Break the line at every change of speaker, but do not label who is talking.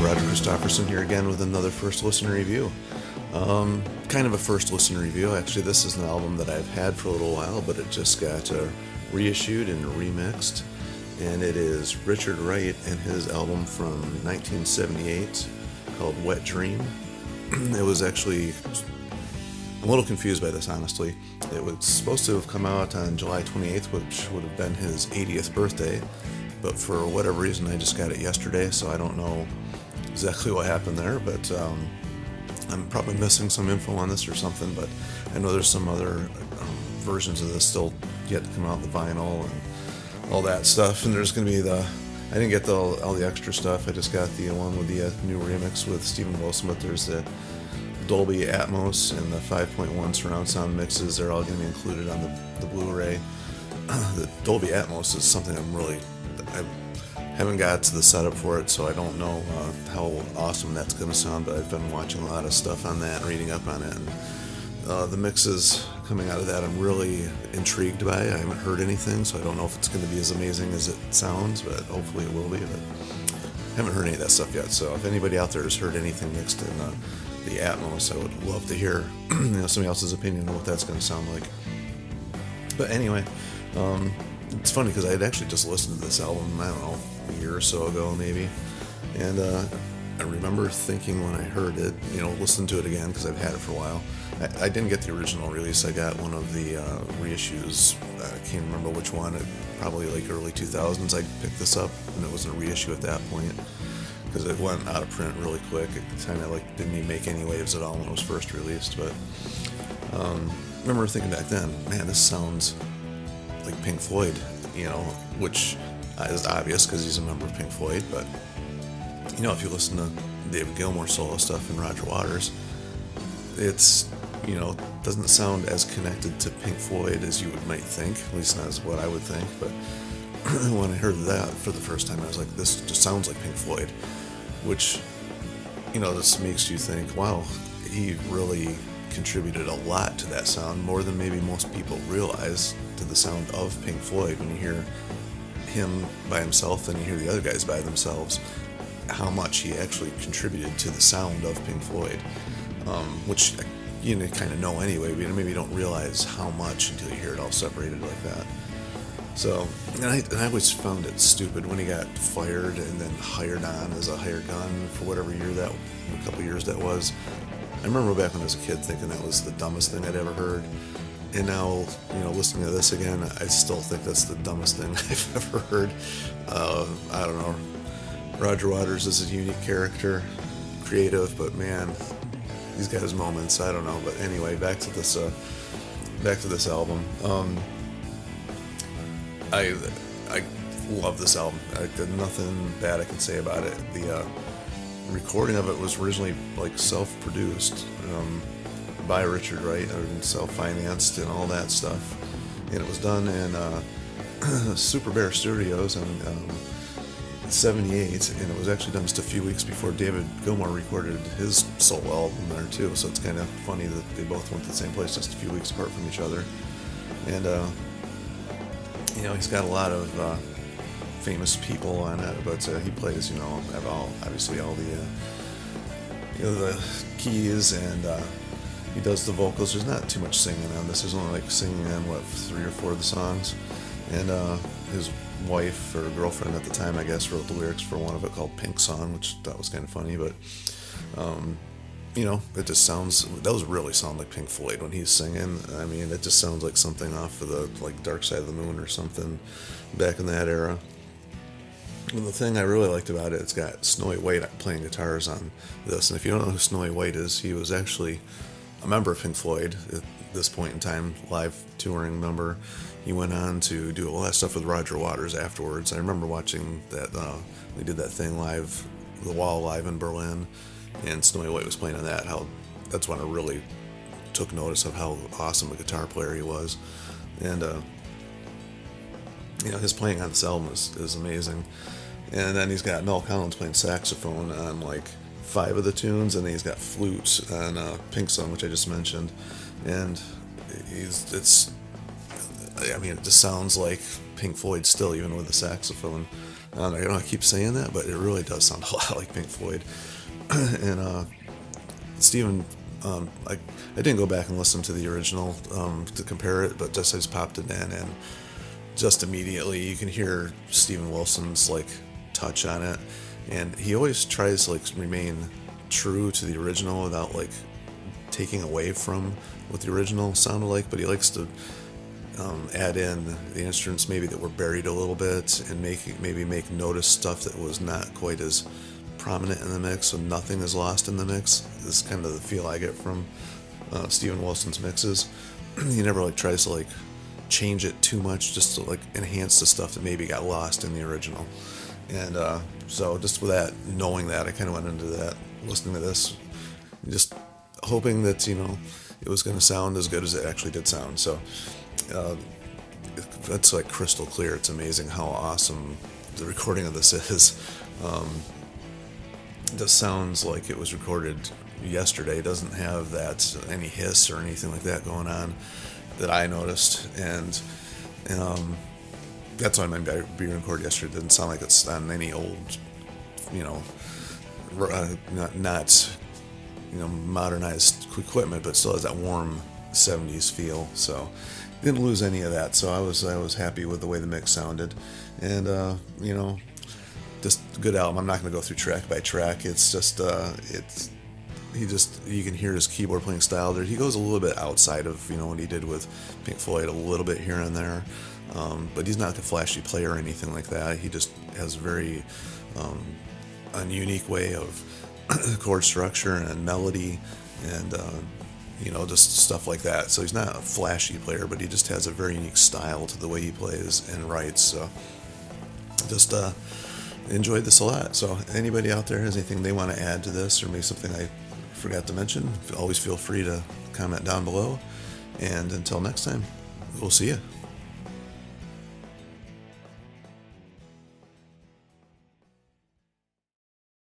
Roger Christofferson here again with another first listen review. Kind of a first listen review. Actually, this is an album that I've had for a little while, but it just got reissued and remixed. And it is Richard Wright and his album from 1978 called Wet Dream. It was actually, I'm a little confused by this, honestly. It was supposed to have come out on July 28th, which would have been his 80th birthday. But for whatever reason, I just got it yesterday, so I don't know exactly what happened there. But I'm probably missing some info on this or something. But I know there's some other versions of this still yet to come out, the vinyl and all that stuff. And there's going to be I didn't get all the extra stuff. I just got the one with the new remix with Steven Wilson. But there's the Dolby Atmos and the 5.1 surround sound mixes. They're all going to be included on the Blu-ray. The Dolby Atmos is something I haven't got to the setup for it, so I don't know how awesome that's going to sound, but I've been watching a lot of stuff on that and reading up on it, and the mixes coming out of that I'm really intrigued by. I haven't heard anything, so I don't know if it's going to be as amazing as it sounds, but hopefully it will be. But I haven't heard any of that stuff yet, so if anybody out there has heard anything mixed in the Atmos, I would love to hear somebody else's opinion on what that's going to sound like. But anyway, it's funny because I had actually just listened to this album, I don't know, a year or so ago maybe, and I remember thinking when I heard it, listen to it again because I've had it for a while. I didn't get the original release. I got one of the reissues. I can't remember which one. Probably like early 2000s I picked this up, and it was a reissue at that point because it went out of print really quick. It kind of didn't even make any waves at all when it was first released. But I remember thinking back then, man, this sounds like Pink Floyd, which is obvious because he's a member of Pink Floyd, but if you listen to David Gilmour solo stuff and Roger Waters, it's doesn't sound as connected to Pink Floyd as you might think, at least not as what I would think. But when I heard that for the first time, I was like, this just sounds like Pink Floyd, which this makes you think, wow, he really contributed a lot to that sound, more than maybe most people realize, to the sound of Pink Floyd. When you hear him by himself and you hear the other guys by themselves, how much he actually contributed to the sound of Pink Floyd, which you kind of know anyway, but maybe you don't realize how much until you hear it all separated like that. So, and I always found it stupid when he got fired and then hired on as a hired gun for whatever year a couple years that was. I remember back when I was a kid thinking that was the dumbest thing I'd ever heard. And now, listening to this again, I still think that's the dumbest thing I've ever heard. I don't know. Roger Waters is a unique character, creative, but man, he's got his moments. I don't know. But anyway, back to this album. I love this album. There's nothing bad I can say about it. The recording of it was originally self-produced by Richard Wright, and self-financed and all that stuff, and it was done in Super Bear Studios in 78, and it was actually done just a few weeks before David Gilmour recorded his solo album there too. So it's kind of funny that they both went to the same place just a few weeks apart from each other. And he's got a lot of famous people on it, but he plays obviously all the keys, and he does the vocals. There's not too much singing on this. There's only singing on 3 or 4 of the songs, and his wife or girlfriend at the time, I guess, wrote the lyrics for one of it called Pink Song, which I thought was kind of funny. But it just those really sound like Pink Floyd when he's singing. I mean, it just sounds like something off of the Dark Side of the Moon or something back in that era. And the thing I really liked about it, it's got Snowy White playing guitars on this. And if you don't know who Snowy White is, he was actually a member of Pink Floyd at this point in time, live touring member. He went on to do a lot of stuff with Roger Waters afterwards. I remember watching that, they did that thing live, The Wall live in Berlin, and Snowy White was playing on that. That's when I really took notice of how awesome a guitar player he was. And, his playing on this album is amazing. And then he's got Mel Collins playing saxophone on 5 of the tunes, and then he's got flutes on Pink Song, which I just mentioned. And it just sounds like Pink Floyd still, even with the saxophone. I know I keep saying that, but it really does sound a lot like Pink Floyd. And Stephen, I didn't go back and listen to the original to compare it, but I just popped it in, and just immediately you can hear Steven Wilson's like touch on it, and he always tries to like remain true to the original without like taking away from what the original sounded like, but he likes to add in the instruments maybe that were buried a little bit, and make notice stuff that was not quite as prominent in the mix, so nothing is lost in the mix. This is kind of the feel I get from Steven Wilson's mixes. He never like tries to like change it too much, just to like enhance the stuff that maybe got lost in the original. And so just with that, knowing that, I kind of went into that listening to this, just hoping that it was going to sound as good as it actually did sound. So that's like crystal clear. It's amazing how awesome the recording of this is. This sounds like it was recorded yesterday. It doesn't have any hiss or anything like that going on that I noticed, and that's what I meant by being recorded yesterday. It doesn't sound like it's on any old, not modernized equipment, but still has that warm 70s feel. So didn't lose any of that. So I was happy with the way the mix sounded, and just a good album. I'm not going to go through track by track. It's just you can hear his keyboard playing style there. He goes a little bit outside of what he did with Pink Floyd, a little bit here and there, but he's not a flashy player or anything like that. He just has a very unique way of chord structure and melody, and just stuff like that. So he's not a flashy player, but he just has a very unique style to the way he plays and writes. So just enjoyed this a lot. So anybody out there has anything they want to add to this, or maybe something I forgot to mention, always feel free to comment down below. And until next time, we'll see you.